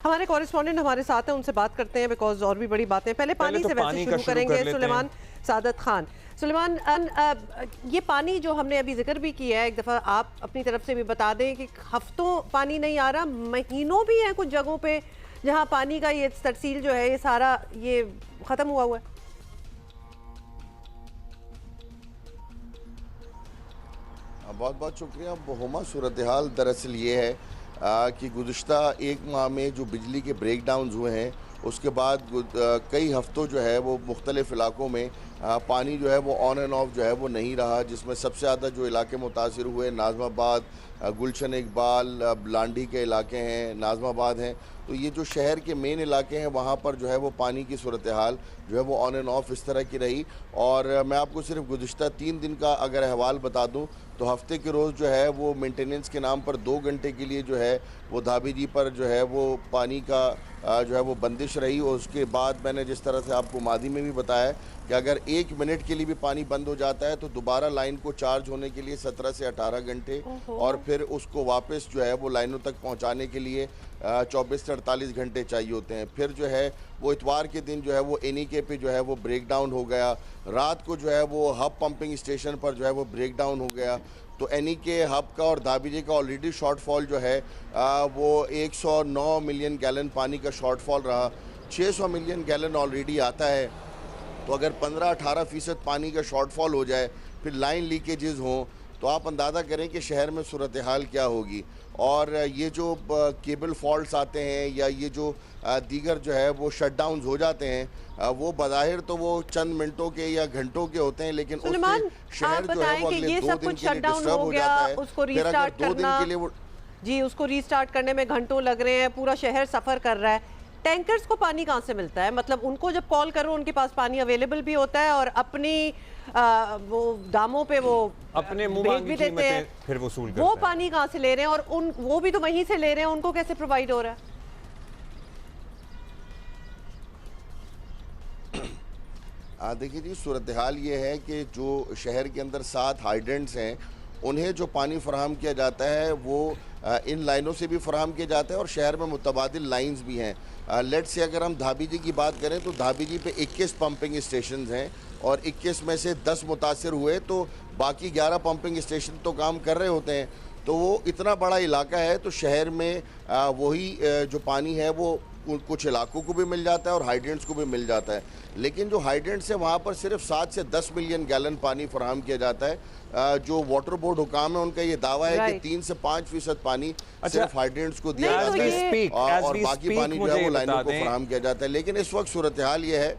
हमारे कॉरेस्पॉन्डेंट हमारे साथ हैं, उनसे बात करते हैं बिकॉज और भी बड़ी बातें। पहले पानी से वैसे शुरू करेंगे। सुलेमान सादत खान, सुलेमान, ये पानी जो हमने अभी जिक्र भी किया है, एक दफ़ा आप अपनी तरफ से भी बता दें कि हफ्तों पानी नहीं आ रहा, महीनों भी हैं कुछ जगहों पे जहां पानी का ये तरसील जो है ये सारा ये ख़त्म हुआ हुआ है। बहुत बहुत शुक्रिया। बहुमा सूरत हाल दरअसल ये है कि गुज़िश्ता एक माह में जो बिजली के ब्रेक डाउन हुए हैं उसके बाद कई हफ्तों जो है वो मुख्तलिफ़ इलाकों में पानी जो है वो ऑन एंड ऑफ जो है वो नहीं रहा, जिसमें सबसे ज़्यादा जो इलाके मुतासिर हुए नाज़माबाद, गुलशन इकबाल, लांडी के इलाके हैं, नाज़माबाद हैं। तो ये जो शहर के मेन इलाके हैं वहाँ पर जो है वो पानी की सूरत हाल जो है वो ऑन एंड ऑफ इस तरह की रही। और मैं आपको सिर्फ गुज़िश्ता 3 दिन का अगर अहवाल बता दूँ तो हफ्ते के रोज़ जो है वो मेंटेनेंस के नाम पर 2 घंटे के लिए जो है वो धाबी जी पर जो है वो पानी का जो है वो बंदिश रही। और उसके बाद मैंने जिस तरह से आपको मादी में भी बताया कि अगर 1 मिनट के लिए भी पानी बंद हो जाता है तो दोबारा लाइन को चार्ज होने के लिए 17 से 18 घंटे और फिर उसको वापस जो है वो लाइनों तक पहुंचाने के लिए 24 से 48 घंटे चाहिए होते हैं। फिर जो है वो इतवार के दिन जो है वो एनीके पे जो है वो ब्रेक डाउन हो गया। रात को जो है वो हब पंपिंग स्टेशन पर जो है वो ब्रेक डाउन हो गया। तो एनीके हब का और धाबीजी का ऑलरेडी शॉर्टफॉल जो है वो 109 मिलियन गैलन पानी का शॉर्टफॉल रहा। 600 मिलियन गैलन ऑलरेडी आता है, तो अगर 15-18% पानी का शॉर्टफॉल हो जाए, फिर लाइन लीकेजेस हों, तो आप अंदाज़ा करें कि शहर में सूरत हाल क्या होगी। और ये जो केबल फॉल्ट्स आते हैं या ये जो दीगर जो है वो शटडाउन हो जाते हैं, वो बज़ाहिर तो वो चंद मिनटों के या घंटों के होते हैं, लेकिन उससे शहर जो है वो अगले 2 दिन के लिए डिस्टर्ब हो जाता है। फिर अगर 2 दिन के लिए वो जी उसको रीस्टार्ट करने में घंटों लग रहे हैं, पूरा शहर सफ़र कर रहा है। टैंकर्स को पानी कहाँ से मिलता है? मतलब उनको जब कॉल करो उनके पास पानी अवेलेबल भी होता है और अपनी वो दामों पे वो अपने मुंह भी देते हैं, फिर वसूल करते हैं। वो पानी कहाँ से ले रहे हैं और वो भी तो वहीं से ले रहे हैं, उनको कैसे प्रोवाइड हो रहा है? देखिए जी, सूरत हाल ये है कि जो शहर के अंदर 7 हाइड्रेंट्स हैं उन्हें जो पानी फराहम किया जाता है वो इन लाइनों से भी फराहम किया जाता है और शहर में मुतबादिल लाइंस भी हैं। लेट से अगर हम धाबी जी की बात करें तो धाबी जी पे 21 पंपिंग स्टेशन हैं और 21 में से 10 मुतासिर हुए, तो बाकी 11 पंपिंग स्टेशन तो काम कर रहे होते हैं। तो वो इतना बड़ा इलाका है, तो शहर में वही जो पानी है वो कुछ इलाकों को भी मिल जाता है और हाइड्रेंट्स को भी मिल जाता है। लेकिन जो हाइड्रेंट्स है वहाँ पर सिर्फ 7 से 10 मिलियन गैलन पानी फराहम किया जाता है। जो वाटर बोर्ड हुकाम है उनका ये दावा है कि 3 से 5% पानी सिर्फ हाइड्रेंट्स को दिया जाता है और बाकी पानी जो है वो लाइनों को फराहम किया जाता है। लेकिन इस वक्त सूरत हाल ये है,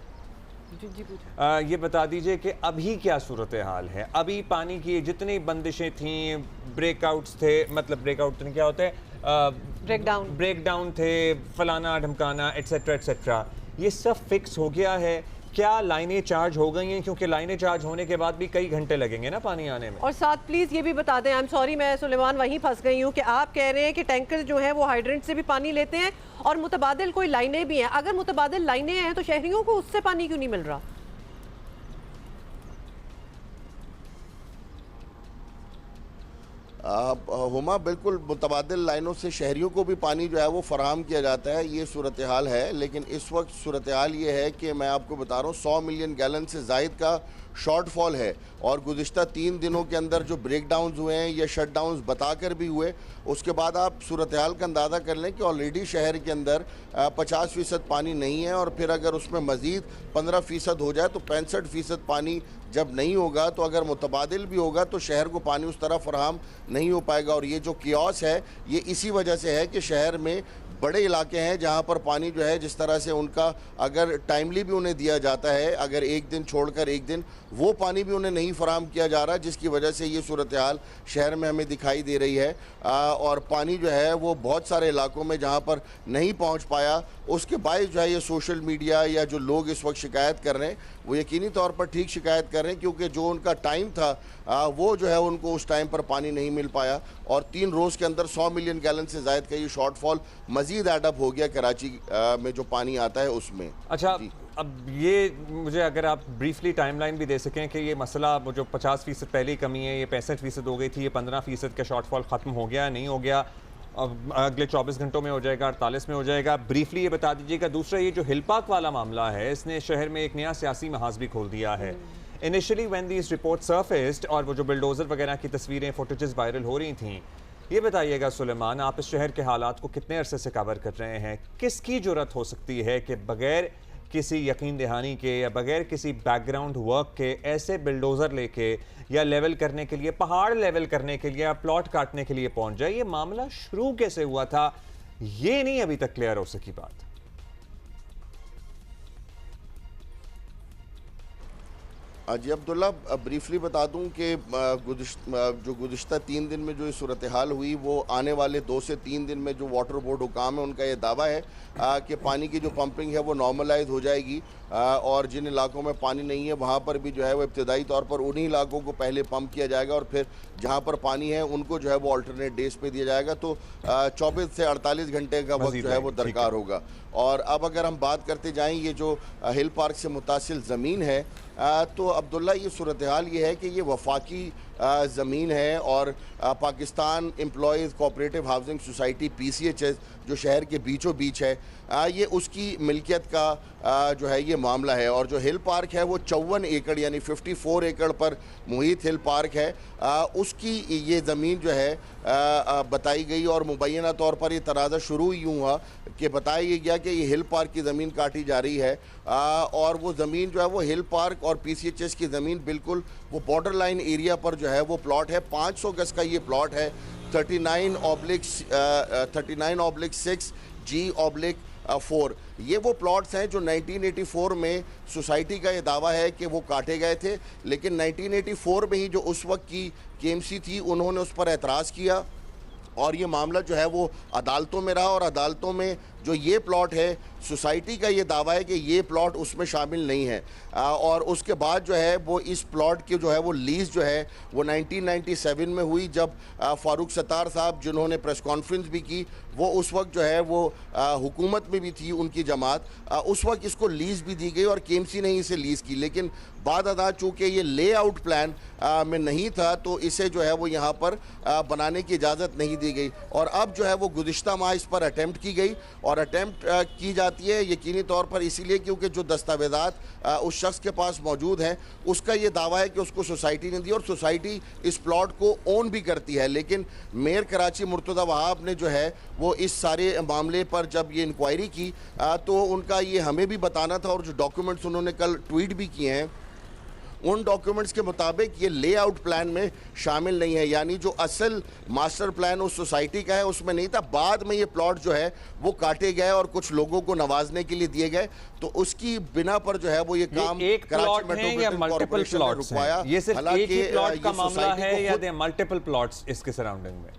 ये बता दीजिए कि अभी क्या सूरत हाल है? अभी पानी की जितनी बंदिशें थी, ब्रेकआउट्स थे, मतलब ब्रेकआउट क्या होते हैं, ब्रेक डाउन थे, फलाना ढमकाना एटसेट्रा एटसेट्रा, ये सब फिक्स हो गया है? क्या लाइनें चार्ज हो गई हैं? क्योंकि लाइनें चार्ज होने के बाद भी कई घंटे लगेंगे ना पानी आने में। और साथ प्लीज़ ये भी बता दें, आई एम सॉरी मैं सुलेमान वहीं फंस गई हूँ कि आप कह रहे हैं कि टैंकर जो है वो हाइड्रेंट से भी पानी लेते हैं और मुतबादिल कोई लाइनें भी हैं। अगर मुतबादिल लाइनें हैं तो शहरियों को उससे पानी क्यों नहीं मिल रहा? हुमा, बिल्कुल मुतबादिल लाइनों से शहरियों को भी पानी जो है वो फराहम किया जाता है, ये सूरत हाल है। लेकिन इस वक्त सूरत हाल ये है कि मैं आपको बता रहा हूँ 100 मिलियन गैलन से ज़ायद का शॉर्टफॉल है और गुज़िश्ता 3 दिनों के अंदर जो ब्रेक डाउन हुए हैं या शट डाउन बताकर भी हुए, उसके बाद आप सूरत हाल का अंदाज़ा कर लें कि ऑलरेडी शहर के अंदर 50% पानी नहीं है और फिर अगर उसमें मज़ीद 15% हो जाए तो 65% पानी जब नहीं होगा, तो अगर मुतबादिल भी होगा तो शहर को पानी उस तरह फराहम नहीं हो पाएगा। और ये जो कियोस है ये इसी वजह से है कि शहर में बड़े इलाके हैं जहां पर पानी जो है जिस तरह से उनका अगर टाइमली भी उन्हें दिया जाता है, अगर एक दिन छोड़कर एक दिन, वो पानी भी उन्हें नहीं फराहम किया जा रहा, जिसकी वजह से ये सूरत हाल शहर में हमें दिखाई दे रही है। और पानी जो है वो बहुत सारे इलाकों में जहां पर नहीं पहुंच पाया, उसके बायस जो है ये सोशल मीडिया या जो लोग इस वक्त शिकायत कर रहे हैं वो यकीनी तौर पर ठीक शिकायत कर रहे हैं, क्योंकि जो उनका टाइम था वो जो है उनको उस टाइम पर पानी नहीं मिल पाया और 3 रोज़ के अंदर 100 मिलियन गैलन से ज़ायद का ये शॉर्टफॉल मज़ीद एडअप हो गया कराची में जो पानी आता है उसमें। अच्छा, अब ये मुझे अगर आप ब्रीफली टाइमलाइन भी दे सकें कि ये मसला जो 50% पहले कमी है ये 65% हो गई थी, ये 15% का शॉर्टफॉल ख़त्म हो गया नहीं हो गया, अगले 24 घंटों में हो जाएगा, 48 में हो जाएगा? ब्रीफली ये बता दीजिएगा। दूसरा, ये जो हिल पार्क वाला मामला है, इसने शहर में एक नया सियासी महाज भी खोल दिया है। इनिशियली व्हेन दीज रिपोर्ट सरफेस्ड और वो जो बिल्डोजर वगैरह की तस्वीरें, फुटेजेस वायरल हो रही थी, ये बताइएगा सुलेमान, आप इस शहर के हालात को कितने अरसे से कवर कर रहे हैं? किसकी जुर्रत हो सकती है कि बगैर किसी यकीन दहानी के या बगैर किसी बैकग्राउंड वर्क के ऐसे बिल्डोज़र लेके या लेवल करने के लिए, पहाड़ लेवल करने के लिए या प्लॉट काटने के लिए पहुंच जाए? ये मामला शुरू कैसे हुआ था, ये नहीं अभी तक क्लियर हो सकी बात। जी अब्दुल्ला, ब्रीफली बता दूं कि जो गुज़िश्ता 3 दिन में जो ये सूरत हाल हुई, वो आने वाले 2 से 3 दिन में जो वाटर बोर्ड हुकाम है उनका ये दावा है कि पानी की जो पंपिंग है वो नॉर्मलाइज हो जाएगी, और जिन इलाकों में पानी नहीं है वहाँ पर भी जो है वो इब्तदाई तौर पर उन्हीं इलाकों को पहले पंप किया जाएगा और फिर जहाँ पर पानी है उनको जो है वो अल्टरनेट डेज पे दिया जाएगा। तो 24 से 48 घंटे का वक्त जो है वो दरकार होगा। और अब अगर हम बात करते जाएं, ये जो हिल पार्क से मुतासिल ज़मीन है, तो अब्दुल्ला ये सूरत हाल ये है कि ये वफाकी ज़मीन है और Pakistan employees cooperative housing society PCHS जो शहर के बीचों बीच है, ये उसकी मिल्कियत का जो है ये मामला है। और जो हिल पार्क है वो 54 एकड़ यानी 54 एकड़ पर मुहित हिल पार्क है, उसकी ये ज़मीन जो है बताई गई और मुबैना तौर पर ये तनाज़ा शुरू यूँ हुआ कि बताया ये गया कि ये हिल पार्क की ज़मीन काटी जा रही है, और वो ज़मीन जो है वो हिल पार्क और PCHS की ज़मीन बिल्कुल वो बॉर्डर लाइन एरिया पर जो है वो प्लॉट है। 500 गज का ये प्लॉट है, 39/6G/4। ये वो प्लॉट्स हैं जो 1984 में सोसाइटी का ये दावा है कि वो काटे गए थे, लेकिन 1984 में ही जो उस वक्त की KMC थी उन्होंने उस पर एतराज़ किया और ये मामला जो है वो अदालतों में रहा। और अदालतों में जो ये प्लॉट है, सोसाइटी का ये दावा है कि ये प्लॉट उसमें शामिल नहीं है, और उसके बाद जो है वो इस प्लॉट की जो है वो लीज़ जो है वो 1997 में हुई, जब फ़ारूक सत्तार साहब जिन्होंने प्रेस कॉन्फ्रेंस भी की, वो उस वक्त जो है वो हुकूमत में भी थी उनकी जमात, उस वक्त इसको लीज़ भी दी गई और KMC ने इसे लीज़ की। लेकिन बाद अदा चूँकि ये लेआउट प्लान में नहीं था तो इसे जो है वो यहाँ पर बनाने की इजाज़त नहीं दी गई। और अब जो है वो गुज़िश्ता माह इस पर अटैम्प्ट की गई, और अटैम्प्ट की जाती है यकीनी तौर पर इसीलिए क्योंकि जो दस्तावेज़ात उस शख्स के पास मौजूद हैं उसका ये दावा है कि उसको सोसाइटी ने दी और सोसाइटी इस प्लॉट को ओन भी करती है। लेकिन मेयर कराची मुर्तज़ा वहाब ने जो है वो इस सारे मामले पर जब ये इंक्वायरी की तो उनका ये हमें भी बताना था, और जो डॉक्यूमेंट्स उन्होंने कल ट्वीट भी किए हैं उन डॉक्यूमेंट्स के मुताबिक ये लेआउट प्लान में शामिल नहीं है, यानी जो असल मास्टर प्लान उस सोसाइटी का है उसमें नहीं था। बाद में ये प्लॉट जो है वो काटे गए और कुछ लोगों को नवाजने के लिए दिए गए, तो उसकी बिना पर जो है वो ये काम एक प्लॉट है या मल्टीपल प्लॉट्स हैं? ये सिर्फ एक ही प्लॉट का मामला है या दे मल्टीपल प्लॉट्स इसके सराउंडिंग में?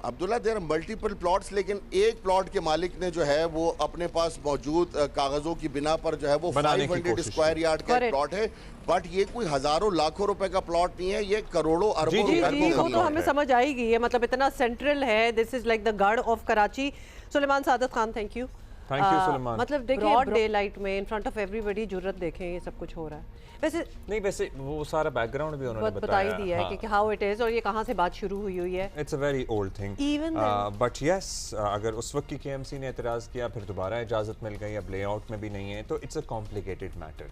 अब्दुल्ला, देर मल्टीपल प्लॉट्स, लेकिन एक प्लॉट के मालिक ने जो है वो अपने पास मौजूद कागजों की बिना पर जो है वो 500 स्क्वायर यार्ड का प्लॉट है, बट ये कोई हजारों लाखों रुपए का प्लॉट नहीं है, ये करोड़ों अरबों रुपए का वो तो हमें समझ आएगी है, मतलब इतना सेंट्रल है, दिस इज लाइक द गढ़ of Karachi. Suleman Saadat Khan, thank you Suleman. मतलब देखिए ब्रॉड डे लाइट में इन फ्रंट ऑफ एवरीबॉडी जुर्रत देखें ये सब कुछ हो रहा है। वैसे वो सारा बैकग्राउंड भी उन्होंने बता ही दिया है कि हाउ इट इज और ये कहां से बात शुरू हुई है। It's a very old thing, but yes अगर उस वक्त की KMC ने एतराज़ किया, फिर दोबारा इजाज़त मिल गई, अब लेआउट में भी नहीं है, तो इट्स अ कॉम्प्लिकेटेड मैटर।